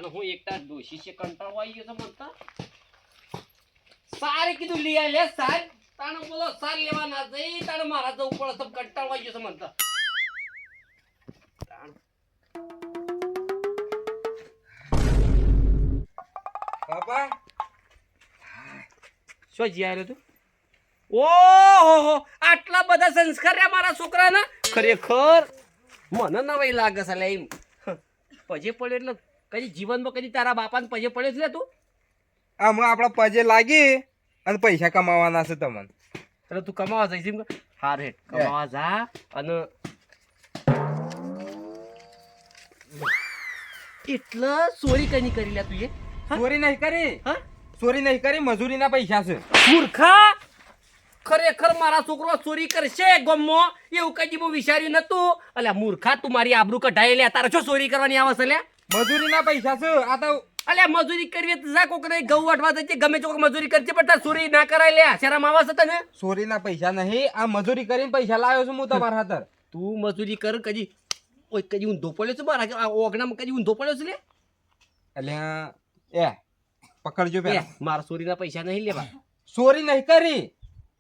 હું એકટા ડોશી છે કંટાળો આવી ગયો મનતા સારે કીધું લઈ આય લે સાર તાણ બોલો સાર લેવા ના જઈ તાણ મારા તો ઉપર સબ કંટાળો આવી ગયો મનતા બાપા શું જી આવ્યો તું ઓહો આટલા બધા સંસ્કાર રહ્યા મારા છોકરાના ખરેખર મને નવાઈ લાગે છે લે એમ પજે પડે એટલે કદી જીવનમાં કદી તારા બાપાને પજે પડ્યો છે તું આમ આપણા પજે લાગી અને પૈસા કમાવાના છે તમને એટલે તું કમાવા જઈશ હાર હેઠ કમાવા જા અને એટલે ચોરી કઈ કરી લે તું એ ચોરી નહીં કરી હા ચોરી નહીં કરી મજૂરીના પૈસા છે મૂર્ખા ખરેખર મારા છોકરો ચોરી કરશે ગમો એવું કદી બહુ વિચાર્યું નતું અલ્યા મૂર્ખા તું મારી આબરૂ કઢાઈ લે તારે શું ચોરી કરવાની આવે છે લે મજૂરીના પૈસા છે આ તો અલ્યા મજૂરી કરવી તો જા કોક ને ઘઉં વાટવા જજે ગમે ચોક મજૂરી કરજે પણ તાર ચોરી ના કરાય લે શરમ આવે છે તને ચોરીના પૈસા નહીં આ મજૂરી કરીને પૈસા લાવ્યો છું હું તમારા હાથર તું મજૂરી કર કદી ઓય કદી ઊંધો પડ્યો છે મારા ઓગણામાં કદી ઊંધો પડ્યો છે લે એટલે એ પકડજો પેલા મારા ચોરીના પૈસા નહીં લેવા ચોરી નહીં કરી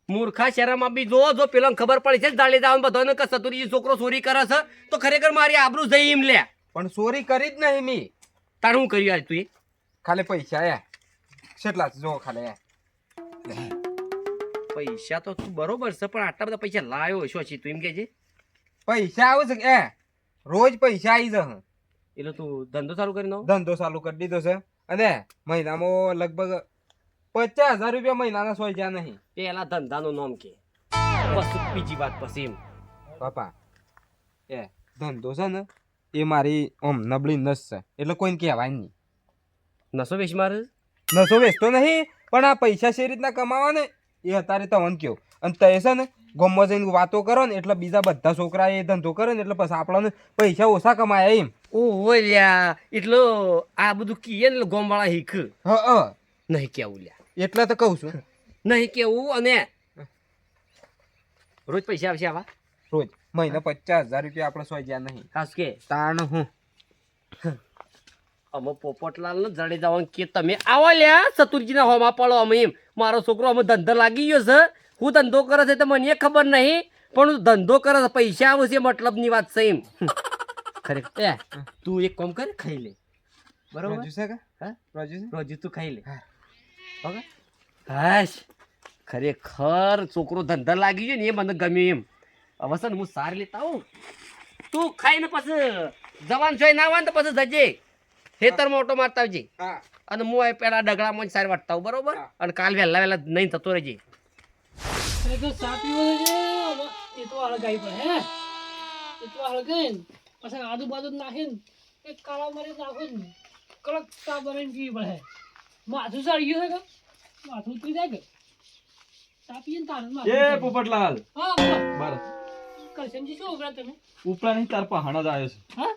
મૂર્ખા શહેરમાં બી જો પેલો ખબર પડી છે દાળી દાવન બધાને કે સતુરી છોકરો ચોરી કરે છે તો ખરેખર મારી આબરૂ જઈ એમ લે પણ ચોરી કરી જ નહીં મી તાર હું કર્યું આજ તું ખાલી પૈસા એ કેટલા જો ખાલી પૈસા તો તું બરોબર છે પણ આટલા બધા પૈસા લાવ્યો શું છે તું એમ કે છે પૈસા આવે છે એ રોજ પૈસા આવી જશે એટલે તું ધંધો ચાલુ કરી નાખ ધંધો ચાલુ કરી દીધો છે અને મહિનામાં લગભગ 50,000 રૂપિયા મહિનાના સોય જ્યાં નહીં પેલા ધંધાનું નામ કે પછી બીજી વાત પછી એમ બાપા એ ધંધો છે ને એ મારી આમ નબળી નસ છે એટલે કોઈને કહેવાય નહીં નસો વેચ મારે નસો વેચતો નહીં પણ આ પૈસા શી રીતના કમાવા ને એ અત્યારે તમને કહો અને તે છે ને ગામમાં જઈને વાતો કરો ને એટલે બીજા બધા છોકરા એ ધંધો કરે ને એટલે પછી આપણને પૈસા ઓછા કમાય એમ ઓહો લ્યા એટલો આ બધું કીએ ને ગોમવાળા હીખ નહીં કેવું લ્યા એટલે તો કહું છું નહીં કેવું અને રોજ પૈસા આવશે આવા રોજ મહિને 50,000 રૂપિયા આપણે સોય જ્યાં નહીં ખાસ કે તાણ હું અમે પોપટલાલ ને જડે જવાનું કે તમે આવો લ્યા ચતુરજીના હોમાં પડો અમે એમ મારો છોકરો અમે ધંધો લાગી ગયો છે હું ધંધો કરે છે તો મને ખબર નહીં પણ ધંધો કરે છે પૈસા આવશે મતલબની વાત છે એમ ખરેખર તું એક કામ કર ખાઈ લે બરોબર રોજુ છે કે હા રોજુ તું ખાઈ લે ઓકે હાશ ખરેખર છોકરો ધંધા લાગી ગયો ને એ મને ગમ્યું એમ હવે છે ને હું સાર લેતા આવું તું ખાઈને પછી જવાન જોઈ ના આવે ને તો પછી જજે ખેતરમાં ઓટો મારતા આવજે અને હું પેલા ડગડામાં સારી વાટતા આવું બરોબર અને કાલ વહેલા વહેલા નહીં થતો રહેજે તો ચા પીવો છે એ તો હળગાઈ પડે હે એ તો હળગાઈ ને પછી આજુબાજુ નાખે ને એક કાળા મરી નાખો ને કડક ચા બનાવીને પીવી પડે માથું સારી ગયું છે કે માથું ઉતરી જાય કે ચા પીએ ને તારે એ પોપટલાલ હા બરાબર કરશનજી શું ઉભરા તમે ઉપલા નહીં તાર પા હણો જ આવ્યો છે હા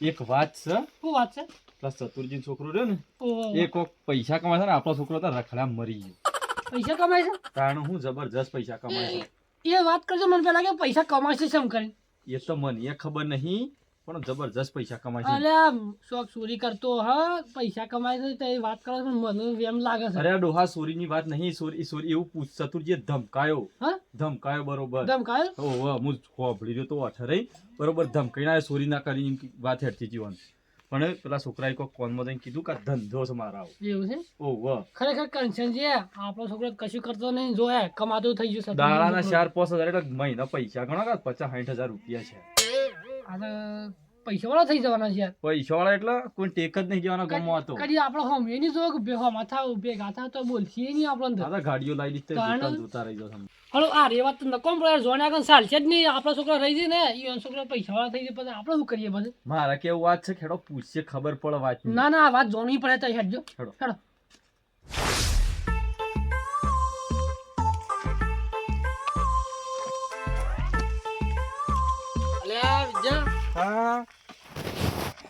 એક વાત છે શું વાત છે પ્લસ ચતુરજી છોકરો રહ્યો ને ઓહો એ કોક પૈસા કમાય છે ને આપણો છોકરો તો રખડા મરી ગયો પૈસા કમાય છે કારણ હું જબરજસ્ત પૈસા કમાય છે એ વાત કરજો મને પેલા કે પૈસા કમાય છે શેમ કરીને એ તો મને ખબર નહીં પણ જબરજસ્ત પૈસા કમાય છે અરે આમ શોખ ચોરી કરતો હા પૈસા કમાય છે તો એ વાત કરો છો મને એમ લાગે છે અરે આ ડોહા ચોરીની વાત નહીં ચોરી એવું પૂછ ચતુરજીએ ધમકાયો હા ધમકાયો બરોબર ધમકાયો ઓહો હું હોભળી રહ્યો તો અઠરે બરોબર ધમકાઈને ચોરી ના કરી વાત હેઠતી જીવન પણ પેલા છોકરાએ કોઈ કોનમાં જઈને કીધું કે આ ધંધો છે મારા એવું છે ઓહો ખરેખર કંચનજી આપણો છોકરો કશું કરતો નહીં જો હે કમાતો થઈ ગયું છે દાડાના 4-5 હજાર એટલે મહિના પૈસા ગણો કે 50-60 હજાર રૂપિયા છે આ તો પૈસા વાળા થઈ જવાના છે યાર પૈસા વાળા એટલે કોઈ ટેક જ નહીં જવાનો ગમવા તો કદી આપણો હોમ એની જો કે બેહો થા ભેગા થા તો બોલશી નહીં આપણને દાદા ગાડીઓ લાવી દીધી દુકાન જોતા રહી જાવ તમે હલો આ રે વાત તો નકોમ પડે જોણ્યા કન ચાલશે જ નહીં આપણો છોકરો રહી જાય ને ઈ છોકરો પૈસા વાળા થઈ જાય પછી આપણે શું કરીએ પછી મારા કેવું વાત છે ખેડો પૂછશે ખબર પડે વાત ના ના આ વાત જોણવી પડે તો હેડજો હેડો. હેડો અલ્યા વિજય હા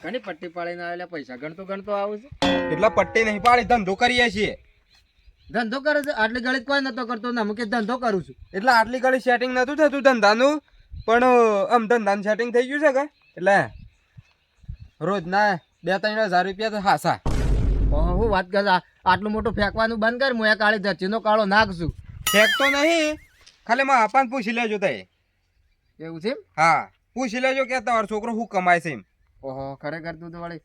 ઘણી પટ્ટી પાડીને આવેલા પૈસા ગણતો આવું છે એટલા પટ્ટી નહીં પાડી ધંધો કરીએ છીએ ધંધો કરે છે આટલી ઘડી કોઈ નતો કરતો ને અમુક ધંધો કરું છું. એટલે આટલી ઘડી સેટિંગ નતું થતું ધંધાનું, પણ આમ ધંધાનું સેટિંગ થઈ ગયું છે કે એટલે રોજના 2-3 હજાર રૂપિયા તો હાસા. હું વાત કરે આટલું મોટું ફેંકવાનું બંધ કર, હું કાળી ધરતીનો કાળો નાખશું. ફેંકતો નહીં, ખાલી માં અપાને પૂછી લેજો તઈ. એવું છે એમ? હા પૂછી લેજો કે તમારો છોકરો શું કમાય છે એમ. ઓહો ખરેખર તું તો વળી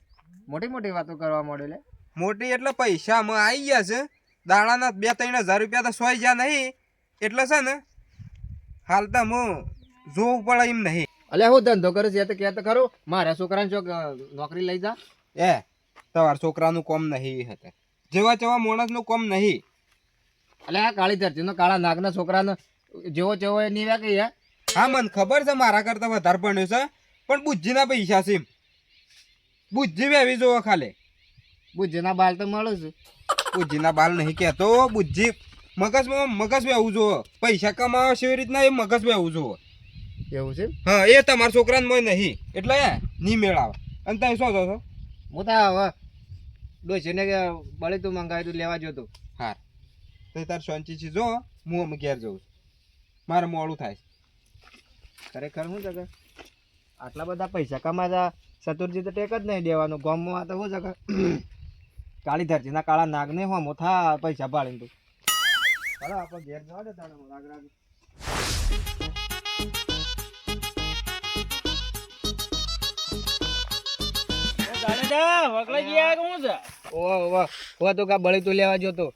મોટી મોટી વાતો કરવા માંડ્યો લે. મોટી એટલે પૈસામાં આવી ગયા છે, દાડાના 2-3 હજાર રૂપિયા તો સોઈ ગયા નહીં, એટલે છે ને હાલ તો હું જોવું પડે એમ નહીં. અલ્યા હું ધંધો કરે છે તો કે તો ખરો, મારા છોકરાને ચોક નોકરી લઈ જા. એ તમારા છોકરાનું કોમ નહીં હતા, જેવા તેવા માણસનું કોમ નહીં. અલ્યા આ કાળી ધરતીનો કાળા નાગના છોકરાનો જેવો જેવો એ નીવ્યા કે યાર. હા મને ખબર છે મારા કરતા વધારે ભણ્યો છે, પણ બુદ્ધિના પૈસા છે એમ. બુદ્ધિ વેવી જોવો ખાલી. બુજ્જના બાલ તો મળે છે. બુદ્ધિના બાલ નહીં કહેતો, બુદ્ધિ મગજમાં મગજ વેવું જોવો. પૈસા કમાવા છે એવી રીતના એ મગજ વેવું જોવો. એવું છે? હા એ તમારા છોકરાને મોય નહીં, એટલે નહીં મેળાવે. અને તમે શું છો? હું તો હવે ડોસીને કે બળી તું મંગાવી તું લેવા જતો. હા તો તાર શાંતિથી જો, હું અમે ઘેર જઉં છું, મારે મોડું થાય. ખરેખર શું છે કે આટલા બધા પૈસા કમાતા ચતુરજી તો ટેક જ નહીં દેવાનું. ગામમાં આ તો શું છે કે કાળી ધરતીના કાળા નાગને હોમો થા પૈસા ભાળીને તું. ચાલો આપણે ઘેર જવા દે તારે રાગ રાગ. વગલા ગયા કે શું છે? ઓવા તો કા બળી તું લેવા જતો.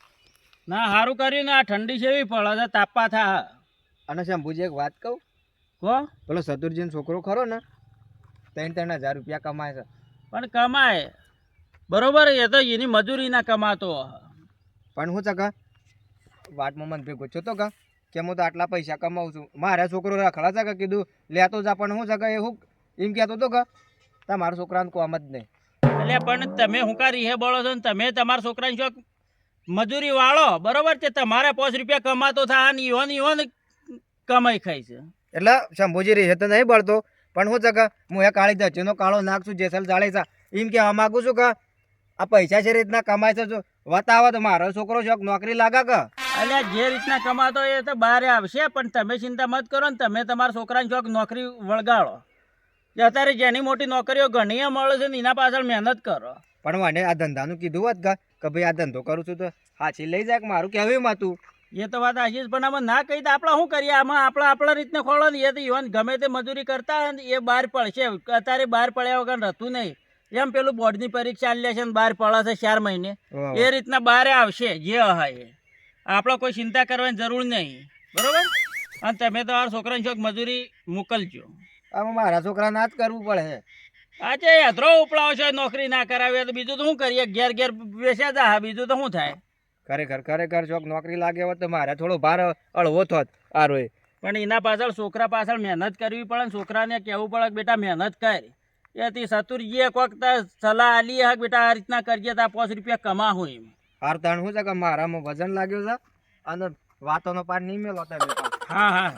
ના સારું કર્યું ને, આ ઠંડી છે એવી પડે છે, તાપા થા. અને શંભુજી એક વાત કહું, હો પેલો ચતુરજીનો છોકરો ખરો ને 3-3 હજાર રૂપિયા કમાય છે. પણ કમાય બરોબર, એ તો એની મજૂરી ના કમાતો. પણ હું છે કે વાટમાં મને ભેગો છો તો કે હું તો આટલા પૈસા કમાવું છું, મારા છોકરો રખડા છે કે કીધું લેતો જા. પણ હું છે કે એ હું એમ કહેતો હતો કે તમારા છોકરાને કોમ જ નહીં. એટલે પણ તમે હું રી હે બોલો છો ને, તમે તમારા છોકરાની શોખ મજૂરી વાળો બરોબર છે, તમારે 5 રૂપિયા કમાતો થાય ને ઈવન કમાઈ ખાય છે. એટલે શંભુજી રહે તો નહીં બળતો, પણ હું છે કે હું એ કાળી ધરતીનો કાળો નાખશું જેસલ જાળે છે એમ કહેવા માગું છું કે આ પૈસા છે રીતના કમાય છે, જો બતાવો તો મારો છોકરો શોખ નોકરી લાગે કે. એટલે જે રીતના કમાતો એ તો બહાર આવશે, પણ તમે ચિંતા મત કરો ને, તમે તમારા છોકરાની શોખ નોકરી વળગાડો. અત્યારે જેની મોટી નોકરીઓ ઘણી મળે છે ને એના પાછળ મહેનત કરો. પણ મને આ ધંધાનું કીધું હોત કે ભાઈ આ ધંધો કરું છું તો હાચી લઈ જાય કે મારું કહેવું હતું. એ તો વાત આશીષ, પણ આમાં ના કહી તો આપણે શું કરીએ? આમાં આપણા રીતને ખોળો ને, એ તો ઈવન ગમે તે મજૂરી કરતા હોય ને એ બહાર પડશે. અત્યારે બહાર પડ્યા વગર રહેતું નહીં. એમ પેલું બોર્ડની પરીક્ષા લે છે ને બહાર પડે છે 4 મહિને, એ રીતના બહાર આવશે જે હોય. આપણે કોઈ ચિંતા કરવાની જરૂર નહીં, બરોબર? અને તમે તમારા છોકરાની શોખ મજૂરી મોકલજો. આમાં મારા છોકરાને આ જ કરવું પડે. આજે યાત્રો ઉપડાવો છે, નોકરી ના કરાવીએ તો બીજું તો શું કરીએ? ઘેર બેસ્યા જા, બીજું તો શું થાય? ખરેખર ચોક નોકરી લાગે હોત તો મારે થોડો ભાર હળવો થોત આરોય. પણ એના પાછળ છોકરા પાછળ મહેનત કરવી પડે ને, છોકરાને કહેવું પડે કે બેટા મહેનત કર. એથી સતુરજીએ કોઈક સલાહ આલી હક બેટા આ રીતના કરજે તો 5 રૂપિયા કમાવું એમ. હાર તાણ શું છે કે મારામાં વજન લાગ્યું છે અને વાતોનો પાર નહીં મેલો તમે. હા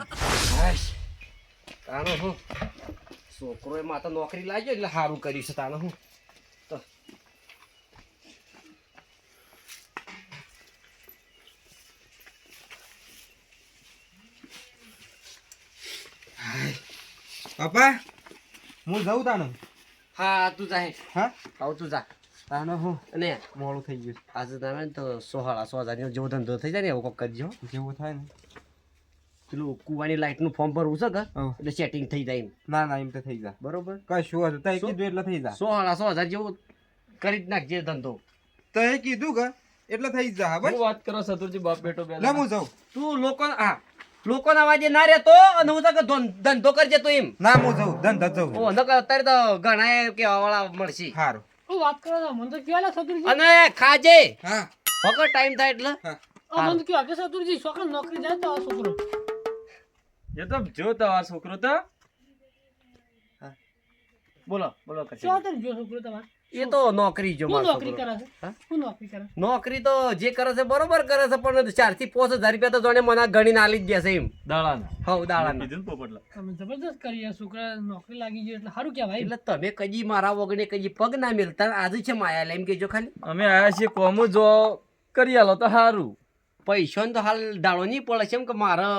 તાનો હું છોકરો એમાં તો નોકરી લાગ્યો એટલે સારું કર્યું છે. તાનો હું તો પપ્પા હું જઉં તાનું. હા તું જા. હા આવ તું જા. તાનો હું અને મોડું થઈ ગયું આજે તમે તો 100,000 જેવો ધંધો થઈ જાય ને એવો કોક કરજો. જેવું થાય ને. પેલું કુવાની લાઈટનું ફોર્મ ભરવું છે કે હવ. એટલે સેટિંગ થઈ જાય એમ. ના ના એમ તો થઈ જાય બરોબર. કશું હતું તઈ કીધું એટલે થઈ જાય. 100,000 જેવું કરી જ નાખજે ધંધો. તઈ કીધું કે એટલે થઈ જાય. બસ શું વાત કરો સતુરજી, બાપ બેટો બે લે હું જાઉં. તું લોકોના અવાજે ના રહેતો અને હું તો કે ધંધો કરજે તું એમ. ના હું જાઉં ધંધા જાઉં. ઓ નકર અત્યારે તો ઘણા કેવા વાળા મળશે. સારું. શું વાત કરો છો? મને તો કહેલા સતુરજી. અને ખાજે હા વગર ટાઈમ થાય એટલે. મને કહેવા કે સતુરજી છોકરા નોકરી જાય તો આ છોકરો એ તો જો તમારો છોકરો તો બોલો કશે. શું હતો જો છોકરો તમારે? એ તો નોકરી જો શું મારો નોકરી છોકરો. કરે છે? હા? શું નોકરી કરે? નોકરી તો જે કરે છે બરોબર કરે છે, પણ 4 થી 5 હજાર રૂપિયા તો જોને મને ગણીને આલી જ દેશે એમ. દાડાના હવ દાડાના. કીધું ને પોપટલા. તમે જબરદસ્ત કરી આ છોકરા નોકરી લાગી ગઈ એટલે સારું કહેવાય. એટલે તમે કજી મારા વગણે કજી પગ ના મેલતા આજે છે માયા એમ કેજો ખાલી. અમે આયા છીએ કોમ જો કરી આલો તો સારું. પૈસા તો હાલ ડાળો નહીં પડે છે એમ કે મારે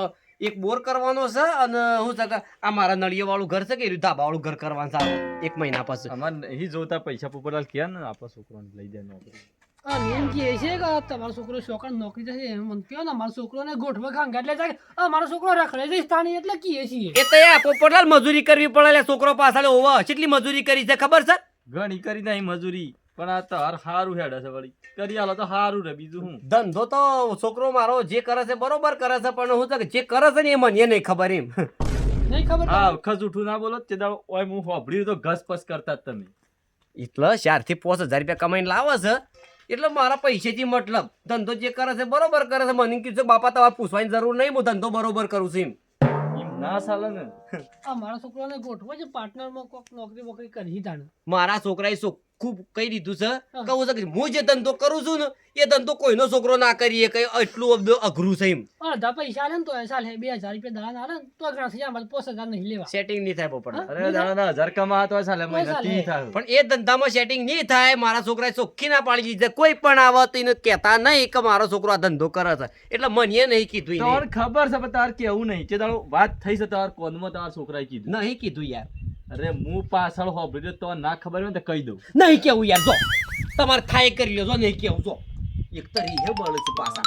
એક બોર કરવાનો છે અને હું છે કે આ મારા નળિયા વાળું ઘર છે કે એ ધાબા વાળું ઘર કરવાનું છે એક મહિના પછી. અમારે નહીં જોતા પૈસા પોપટલાલ ક્યાં ને આપણા છોકરાને લઈ જાય નોકરી. આ મેમ કહે છે કે તમારો છોકરો શોકણ નોકરી જશે એમ મને કહો ને મારો છોકરોને ગોઠવે ખાંગા એટલે જાય મારો છોકરો રખડે છે સ્થાની એટલે કીએ છીએ એ તો યાર પોપટલાલ મજૂરી કરવી પડે લે, છોકરો પાછળ ઓવા કેટલી મજૂરી કરી છે ખબર છે? ઘણી કરી નહીં મજૂરી, પણ આ તાર હારું હેડે છે વળી. કરી આલો તો હારું રે, બીજું શું. ધંધો તો છોકરો મારો જે કરે છે બરોબર કરે છે, પણ હું છે કે જે કરે છે ને એ મને નહીં ખબર એમ. નહીં ખબર હા વખત જૂઠું ના બોલો તે દાડો ઓય હું હોભળ્યું તો ઘસ પસ કરતા જ તમે. એટલે 4 થી 5,000 રૂપિયા કમાઈને લાવે છે એટલે મારા પૈસેથી મતલબ. ધંધો જે કરે છે બરોબર કરે છે, મને કીધું બાપા તમારે પૂછવાની જરૂર નહીં, હું ધંધો બરોબર કરું છું એમ. એમ ના ચાલે ને. મારા છોકરાને ગોઠવે છે પાર્ટનરમાં કોક નોકરી વોકરી કરી તાણે મારા છોકરાએ ખૂબ કહી દીધું છે કહું છે કે હું જે ધંધો કરું છું ને એ ધંધો કોઈનો છોકરો ના કરીએ, કઈ એટલું બધું અઘરું છે એમ. અડધા પૈસા આલે ને તો ચાલે 2,000 રૂપિયા દાડા આલે ને તો ઘણા થઈ જાય 5,000 નહીં લેવા. સેટિંગ નહીં થાય પોપટ. અરે દાડા 1000 કમા તો ચાલે, મહિના 30 થાય. પણ એ ધંધામાં સેટિંગ નહીં થાય. મારા છોકરાએ ચોખ્ખી ના પાડી દીધી, કોઈ પણ આવે તો એને કહેતા નહીં કે મારો છોકરો આ ધંધો કરે છે, એટલે મને નહીં કીધું એને. તમારે ખબર છે પણ તાર કેવું નહીં. તે દાડો વાત થઈ છે તાર કોનમાં તાર છોકરાએ કીધું. નહીં કીધું યાર, અરે હું પાછળ હોભળ્યો તો ના ખબર હોય ને તો કહી દઉં. નહીં કેવું યાર. જો તમારે થાય કરી લો, જો નહીં કેવું. જો એક તો રીહે બળે છે પાછા.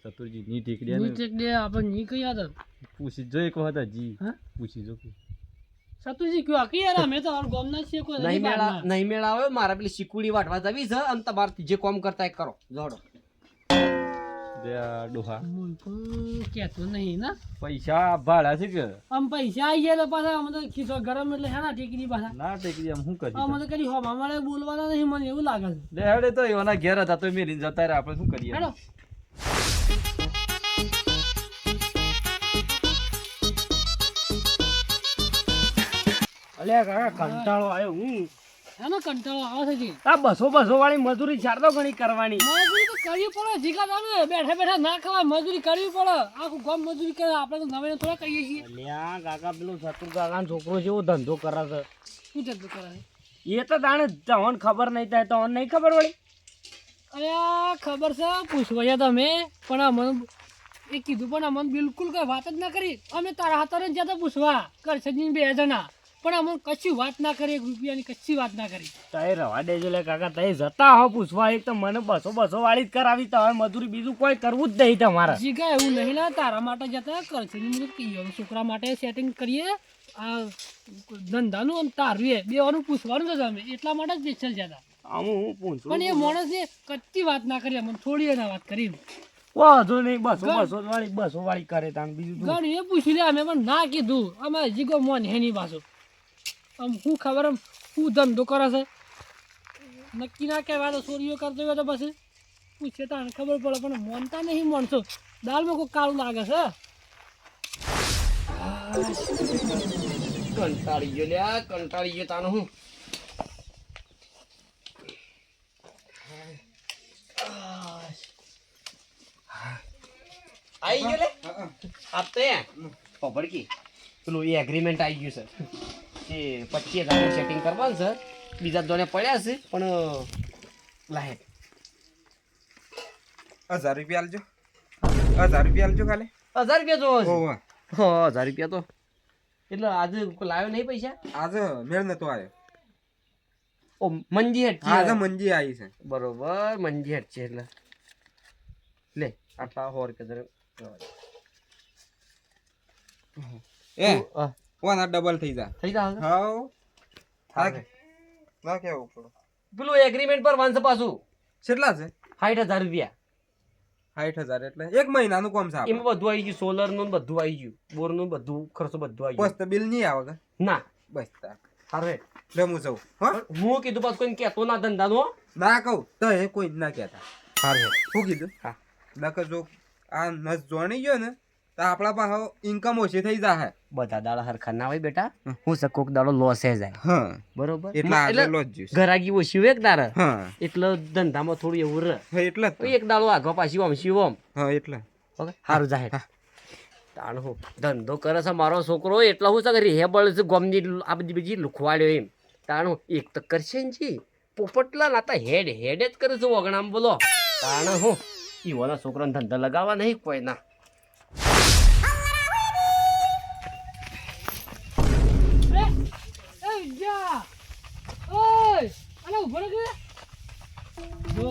ચતુરજી ની ટેકડી ને નીચે દે આપણે ની કઈ યાદ પૂછી જો એક વખત હજી હા? પૂછી જો. સતુજી કયો કે યાર અમે તો આ ગામના છીએ કોઈ નહીં નહીં મેળા બહારના. નહીં મેળાવે મારા પેલી શીકુડી વાટવા જવી છે અને તમારે જે કામ કરતા એ કરો. જોડો બે આ ડોહા હું પણ કહેતો નહીં ના પૈસા ભાડા છે કે આમ પૈસા આવી ગયા તો પાછા અમે તો ખીસો ગરમ એટલે હે ના ટેકરી પાછા ના ટેકડી આમ શું કરી અમે તો કદી હોમ અમારે બોલવાના નહીં મને એવું લાગે છે. લે હેડે તો એવાના ઘેર હતા તો મેલી જતા રહ્યા, આપણે શું કરીએ. હેડો અલ્યા કાકા કંટાળો આવ્યો. હું એનો કંટાળો આવે છે જી. આ 200 વાળી મજૂરી ચાર તો ઘણી કરવાની. મજૂરી તો કરવી પડે જીગા તમે બેઠા બેઠા ના ખવાય, મજૂરી કરવી પડે. આખું ગામ મજૂરી કરે, આપણે તો નવે થોડા કહીએ છીએ. અલ્યા કાકા પેલું શત્રુ કાકા છોકરો જેવો ધંધો કરે છે. શું ધંધો કરે? એ તો તાણે તમને ખબર નહીં થાય તો નહીં ખબર વળી. અરે આ ખબર છે પૂછવા તમે, પણ આ મને એ કીધું પણ અમને બિલકુલ કઈ વાત જ ના કરી. અમે તારા હાથે જતા પૂછવા કરશે 2 જણા, પણ અમને કશી વાત ના કરી, 1 રૂપિયાની કશી વાત ના કરી. તઈ રવા દેજો લે કાકા, તઈ જતા હો પૂછવા. એક તો મને 200 વાળી જ કરાવી, તો હવે મજૂરી બીજું કોઈ કરવું જ નહીં તમારે. જીગા એવું નહીં લા, તારા માટે જતા કરશે છોકરા માટે સેટિંગ કરીએ આ ધંધાનું અને તારું એ બેવાનું પૂછવાનું છે અમે, એટલા માટે જ સ્પેશિયલ જતા. હું પૂછું પણ એ માણસે કચ્છી વાત ના કરી, અમને થોડી એના વાત કરી. વાંધો નહીં. 200 વાળી કરે તાણ બીજું શું? ઘણું એ પૂછી લે અમે, પણ ના કીધું અમે જીગો મોન હેની પાછું. આમ શું ખબર આમ શું ધંધો કરે છે નક્કી ના કહેવાય. તો ચોરીઓ કરતો હોય તો પછી પૂછે તો ખબર પડે, પણ મોનતા નહીં માણસો. દાળમાં કોઈ કાળું લાગે છે. કંટાળી ગયો લ્યા, કંટાળી ગયો તાનો હું. આઈ ગયો લે આપતે પબડકી પેલું એ એગ્રીમેન્ટ આવી ગયું છે કે 25,000 સેટિંગ કરવાનું છે. બીજા દોને પડ્યા છે પણ લાહે 1000 રૂપિયા આલજો. 1000 રૂપિયા આલજો ખાલી. 1000 રૂપિયા જોવો છે. ઓવા હા 1000 રૂપિયા તો એટલે આજે લાવ્યો નહીં પૈસા. આજે મેળ નતો આવ્યો. ઓ મંજી હેઠ છે. આજે મંજી આવી છે. બરોબર મંજી હેઠ છે એટલે લે આટલા હોર કે જરે એ ઓના ડબલ થઈ જા. થઈ જા હાઉ થાકે. ના કેવું પડો. પેલું એગ્રીમેન્ટ પર વાંચે પાછું કેટલા છે? 60,000 રૂપિયા. 60,000 એટલે 1 મહિનાનું કામ છે આપણે. એમાં બધું આવી ગયું, સોલર નું બધું આવી ગયું, બોર નું બધું ખર્ચો બધું આવી બસ ગયું. તો બિલ નહીં આવે કે? ના બસ તાર અરે લે હું જાઉં. હા હું કીધું પાછું કોઈને કહેતો ના ધંધાનો. ના કહું તો એ કોઈ જ ના કહેતા. અરે શું કીધું? હા. નકર જો આ નસ જોણી ગયો ને તો આપણા પાસે ઇન્કમ ઓછી થઈ જાય. બધા દાડા હરખા ના હોય બેટા. હું સકોક દાડો લોસ જાય હા બરોબર. એટલે આજે લોજ જ્યુસ. ઘરાગી ઓછી હોય કે તારે હા એટલે ધંધામાં થોડું એવું રહે. હા એટલે જ તો. એક દાડો આગો પાછી ઓમ શિવમ હા એટલે ઓકે સારું જાહેર. તાણ હું ધંધો કરે છે મારો છોકરો, એટલે હું છે રેહેબળ છે ગમની આ બધી બીજી લુખવાડ્યો એમ. તાણ એક તો કરશે ને જી પોપટલા ના હેડ હેડ જ કરે છે ઓગણામ બોલો. તાણ હું ઈવાના છોકરાને ધંધા લગાવવા નહીં કોઈ ના. એ જા ઓય અલે ઉભો રહે કે જો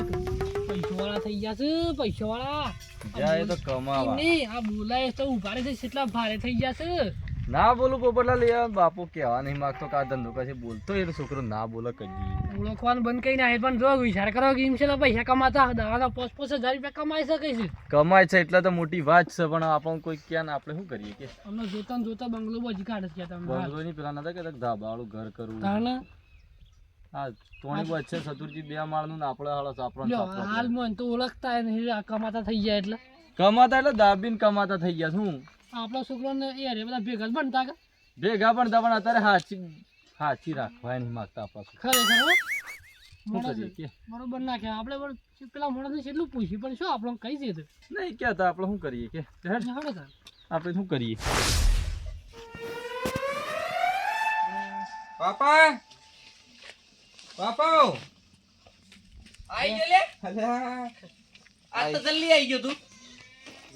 પૈસાવાળા થઈ ગયા છે પૈસાવાળા જાય તો કમાવા. નહીં આ બોલાય તો ઉભા રહે છે કેટલા ભારે થઈ ગયા છે ના બોલું પોપટલાલ યાર, બાપુ કહેવા નહીં માંગતો કે આ ધંધો કશે બોલતો એ છોકરો ના બોલે કદી. ઓળખવાનું બંધ કરી નાખે પણ જો વિચાર કરો કે એમ છે પૈસા કમાતા દવાના 5,000 રૂપિયા કમાઈ શકે છે કમાય છે એટલે તો મોટી વાત છે, પણ આપણને કોઈ ક્યાં ને આપણે શું કરીએ કે અમને જોતા ને જોતા બંગલો બજી કાઢે છે તમે બંગલો ની પેલા નતા કેતા ધાબાવાળું ઘર કરવું. તાણે હા તોણી બચ છે સતુરજી 2 માળનું ને આપણે હાલો સાપરણ લ્યો સાપરણ. હાલ મને તો ઓળખતા નહીં આ કમાતા થઈ જાય એટલે કમાતા એટલે દાબીને કમાતા થઈ ગયા શું આપણા છોકરાને એ અરે બધા ભેગા જ બનતા કે ભેગા પણ હતા, પણ અત્યારે હાચી રાખવા નહીં માંગતા આપણા છોકરા. ખરેખર હો. શું માણસ કરીએ કે બરોબર ના કહેવાય આપણે પણ પેલા માણસને કેટલું પૂછ્યું પણ શું આપણે કઈ છે નહીં કહેતા આપણે શું કરીએ કે હેડ, હાડો તાર આપણે શું કરીએ. બાપા બાપા આઈ ગયો લે. અલ્યા આ તો જલ્દી આઈ ગયો તું.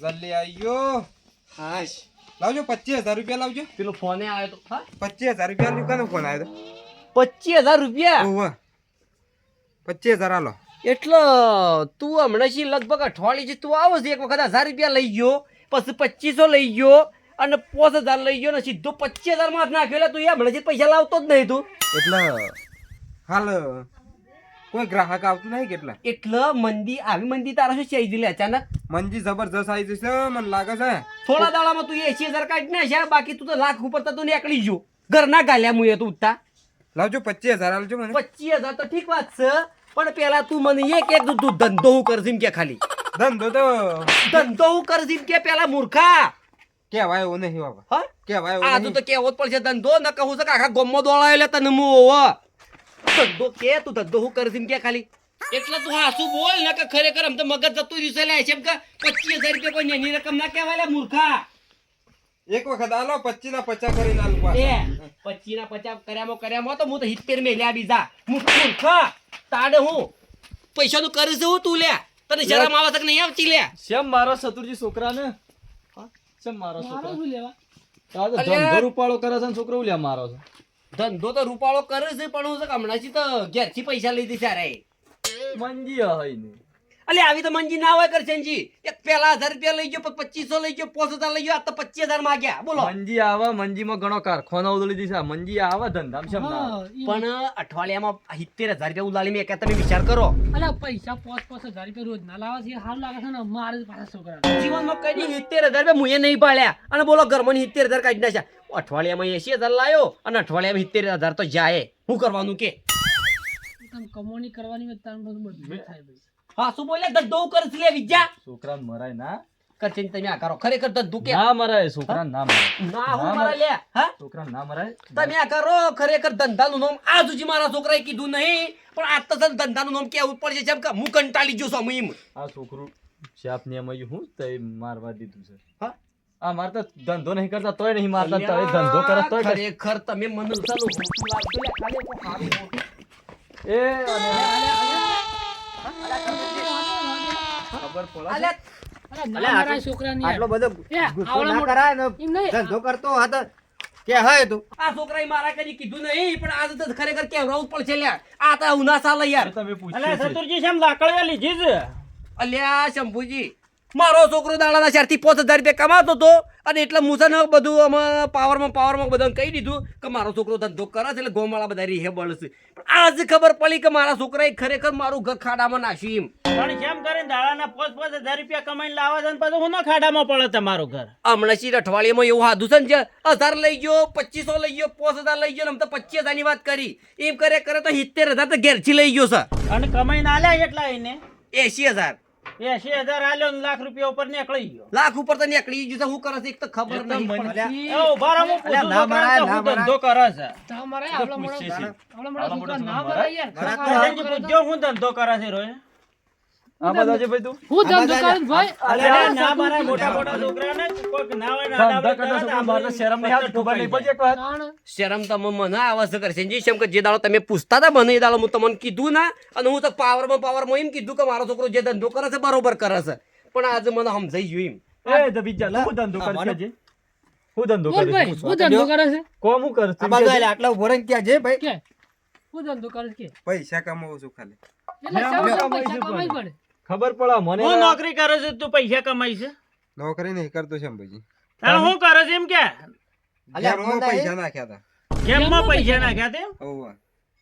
જલ્દી આવી ગયો. હાશ લાવજો 25,000 રૂપિયા લાવજો. પેલો ફોને આવ્યો તો. હા 25,000 રૂપિયા દુકાને ફોન આવ્યો 25,000 રૂપિયા. તો ઓવા 25,000 આલો. એટલે તું હમણાં થી લગભગ અઠવાડિયે તું આવો છે એક વખત 1,000 રૂપિયા લઈ ગયો, પછી 2,500 લઈ ગયો અને 5,000 લઈ ગયો ને સીધો 25,000 માં જ નાખ્યો. એટલે તું એ હમણાં પૈસા લાવતો જ નહીં તું. એટલે હાલ કોઈ ગ્રાહક આવતું નહીં કેટલા. એટલે મંદી આવી મંદી તારા શું છે લે અચાનક? મંજી જબરજસ્ત આવી જશે મને લાગે છે. થોડા દાડામાં તું 80,000 કાઢી નાખ્યા, બાકી તું તો લાખ ઉપર તો તું નીકળી ગયો. ઘર ના ગાલ્યા મુએ તું ઉઠતા. લાવજો 25,000 આલજો મને. 25,000 તો ઠીક વાત છે, પણ પેલા તું મને એક તું ધંધો હું કરશ એમ કે ખાલી ધંધો તો ધંધો હું કરશ એમ કે પેલા મૂર્ખા. કહેવાય એવું નહીં બાબા. હા કહેવાય આ એવું તો કેવો જ પડશે ધંધો. ન કહું છે કે આખા ગામમાં દોડાયો લે તને હું હોવ. ધંધો કે તું ધંધો હું કરશ એમ કે ખાલી. એટલે તું હાસું બોલ ને કે ખરેખર આમ તો મગજ જતું રહ્યું છે લે છે એમ કે 25,000 રૂપિયા કોઈ નાની રકમ ના કહેવાય લે મૂર્ખા. એક વખત આલો 25 ના 50 કરીને આલું એ પાછા. 25 ના 50 કર્યામાં તો હું તો 70 મેલ્યા બીજા. મૂર્ખા તાડે હું પૈસાનું કરીશ હું તું લે. તને શરમ આવે છે કે નહીં આવતી લે? શેમ મારો સતુરજી છોકરાને શેમ મારો મારો છોકરા શું લેવા આ તો અલ્યા. ધંધો રૂપાળો કરે છે ને છોકરો ઉલ્યા મારો છે. ધંધો તો રૂપાળો કરે છે પણ હું તો હમણાંથી તો ઘેરથી પૈસા લઈ દે સારા. મંજી હોય ને અલે આવી તો મંજી ના હોય કરશનજી. એક પેલા 1,000 રૂપિયા લઈ ગયો, પછી 2,500 લઈ ગયો, 5,000 લઈ ગયો, આ તો 25,000 માંગ્યા. બોલો. મંજી આવે, મંજીમાં ઘણો કારખાનો ઉદળી દીધા. મંજી આવે ધંધામાં શેમ ના આવે? પણ અઠવાડિયામાં 70,000 રૂપિયા ઉલાળી મેં કે તમે વિચાર કરો. અલા પૈસા 5,000 રૂપિયા રોજ ના લાવવા છે હાલ લાગે છે ને મારે જ પાછા છોકરા જીવનમાં કઈ 70,000 રૂપિયા મુએ નહીં પાડ્યા અને બોલો ઘરમાં 70,000 કાઢી નાખ્યા. અઠવાડિયામાં 80,000 લાયો અને અઠવાડિયામાં 70,000 તો જાય. શું કરવાનું કે? તમે કમાણી કરવાની હોય તાર બધું થાય ભાઈ હા શું બોલ્યા? ધંધો કરશ લે વિદ્યા છોકરાને મરાય ના કરશનજી તમે આ કરો. ખરેખર ધંધો કે ના મરાય, છોકરાને ના મરાય, ના હું મારા લે. હા છોકરાને ના મરાય. તમે આ કરો. ખરેખર ધંધાનું નામ આજ સુધી મારા છોકરાએ કીધું નહીં, પણ આજ તો તને ધંધાનું નામ કેવું પડશે જેમ કે હું કંટાળી ગયો છું એમ. આ છોકરું શાપ નિયમાયું હું તે મારવા દીધું છે. હા? આ મારે તો ધંધો નહીં કરતા તોય નહીં મારતા, તોય ધંધો કરે તોય કરે. ખરેખર તમે મને ચાલો ખોટું લાગતું લે. ખાલી કોઈ સારું ખોટું. એ અને ખબર પડે અલે, અલા ના મારા છોકરાની આટલો બધો એ, ગુસ્સો આવડા ના મોટા- કરાય ને એમ નહીં ધંધો કરતો હતો કે હોય તું આ છોકરાએ મારા કદી કીધું નહીં, પણ આજ તો ખરેખર કેવડાવવું જ પડશે લ્યા. આ તો ઉના સાલે યાર. તમે પૂછ્યું છે. શેમ લાકડીઓ લીધી છે અલ્યા શંભુજી, મારો છોકરો દાડાના 4,000 થી 5,000 રૂપિયા કમાતો હતો અને એટલે મુસાને બધું આમાં પાવરમાં બધાને કહી દીધું કે મારો છોકરો ધંધો કરે છે એટલે ગોમાળા બધા રીહે બળશે. પણ આજ ખબર પડી કે મારા છોકરાએ ખરેખર મારું ઘર ખાડામાં નાખ્યું એમ. પણ કેમ કરીને દાડાના 5,000 રૂપિયા કમાઈને લાવે છે ને પછી હું ના ખાડામાં પડે તમારું ઘર હમણાં શી અઠવાડિયામાં એવું હાધું છે ને જે 1,000 લઈ ગયો, 2,500 લઈ ગયો, 5,000 લઈ ગયો ને આમ તો 25,000 ની વાત કરી. એમ કરે તો 70,000 તો ઘેરથી લઈ ગયો છે. અને કમાઈને આલ્યા એટલા એને 80,000 80,000 આલ્યો ને લાખ રૂપિયા ઉપર નીકળી ગયો લાખ ઉપર તો નીકળી ગયું છે. શું કરે છે એક તો ખબર નહીં પડતી. એ ઉભા રહો, હું પૂછું ના છોકરાને તો મરાય, હું ના ધંધો કરે છે તમારે આવડા મોટા પૂછે છે. આવડા મોટા છોકરા ના મરાય? મરાય યાર પ્રધાનજી પૂછજો હું ધંધો કરે છે રોય આ બધા છે ભાઈ તું હું ધંધો કરું ભાઈ અલ્યા ના મારા મોટા મોટા છોકરાને કોઈક ના હોય ને ધંધા આડાવડી કરતા કરે ને છોકરા મારે તો શરમ નહીં આવતી, ખબર નહીં પડતી એક વાર? તાણ. શરમ તમે મને આવે છે કરશે જી. જેમ કે જે દાડો તમે પૂછતા હતા મને એ દાડો હું તમને કીધું ના, અને હું તો પાવરમાં એમ કીધું કે મારો છોકરો જે ધંધો કરે છે બરોબર કરે છે. પણ આજે મને સમજાઈ ગયું એ તો બીજા તું શું ધંધો કરે છે હું ધંધો બોલ કરે ભાઈ છે હું ધંધો કરે છે કોમ હું કરે આ બાજુ આલે, આટલા ઉભો રહીને ત્યાં જે ભાઈ કે હું ધંધો કરે છે કે પૈસા કમાવું છું ખાલી. એટલે લ્યા, સૌ કમાઈ પૈસા છે કમાઈ પણ. પડે ખબર પડે મને હું નોકરી કરે છે તું પૈસા કમાઈ છે નોકરી નહીં કરતો શંભુજી. તારે હું કરે છે એમ કે અલ્યા, ગેમમાં મોંઘા પૈસા નાખ્યા હતા. ગેમમાં પૈસા નાખ્યા તે ઓવા.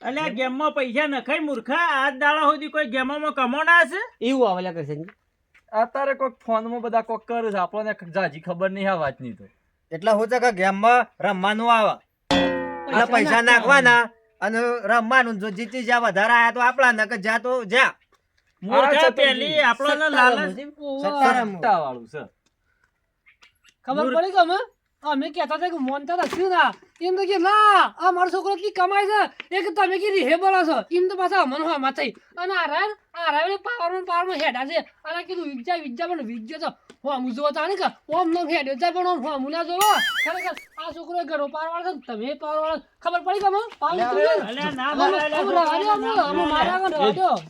અલ્યા ગેમમાં પૈસા નખાય મૂર્ખા આજ દાડા સુધી કોઈ ગેમમાં કમાણા છે એવું આવેલા કરશે અત્યારે કોઈક ફોનમાં બધા કોક કરે છે આપણને જાજી ખબર નહીં આ વાતની તો એટલે હું છે કે ગેમમાં રમવાનું આવે અને પૈસા નાખવાના અને રમવાનું જો જીતી જા વધારે આયા તો આપણા નકર જા તો જા મૂર્ખા પેલી આપણને લાલચ સટ્ટા વાળું છે ખબર પડી કે અમે કહેતા હતા કે મોનતા નથી ના એમ તો કે ના આ મારો છોકરો કી કમાય છે એક તમે કીધી હે બોલો છો એમ તો પાછા અમન હોય માથે અને આ રાય પાવરમાં હેડા છે અને કીધું વિજ્જા પણ વિજ્જો તો હું જોવો તાણી કે ઓમ નો હેડ્યો જાય પણ ઓમ હું ના જોવો ખરેખર આ છોકરો ઘરો પારવાળો છે તમે પારવાળો ખબર પડી કે અલ્યા ના મારા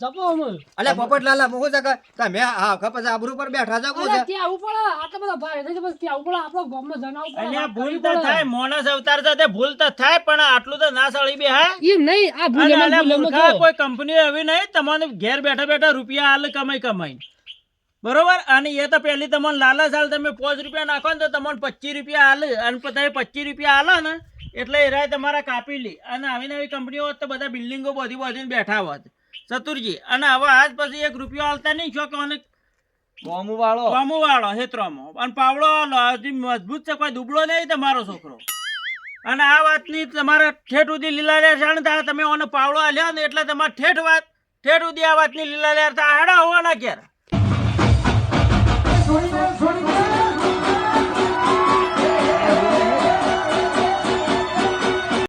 જપો અમે અલ્યા પોપટલાલા હું છે કે તમે હા ખપસ આબરૂ પર બેઠા છો કોણ છે? અરે ત્યાં આવું પડે આટલા બધા ભારે થઈ છે બસ ત્યાં આવું પડે આપણો ગામમાં જણાવવું પડે અલ્યા ભૂલ તો થાય માણસ અવતાર સાથે ભૂલ તો થાય પણ આટલું તો ના સળી બે હા એમ નહીં આ અને ભૂલ અલ્યા એમાં મૂર્ખા કોઈ કંપની એવી નહીં તમને ઘેર બેઠા બેઠા રૂપિયા હાલ કમાઈ બરોબર અને એ તો પહેલી તમને લાલચ હાલ તમે 5 રૂપિયા નાખો ને તો તમને 25 રૂપિયા હાલ અને તમે 25 રૂપિયા હાલો ને એટલે એ રાય તમારા કાપી લે અને આવી નવી કંપનીઓ હોત તો બધા બિલ્ડિંગો બધી બેઠા હોત ચતુરજી અને હવે આજ પછી 1 રૂપિયો હાલતા નહીં છો કે અને કોમું વાળો વાળો હેતરોમાં અને પાવડો હાલો હજી મજબૂત છે કોઈ દુબળો નહીં તમારો છોકરો અને આ વાતની તમારે ઠેઠ સુધી લીલા જાણ થાય તમે ઓનો પાવડો આલ્યો ને એટલે તમારે ઠેઠ સુધી આ વાતની લીલા લેર હેડા હોવાના ક્યારે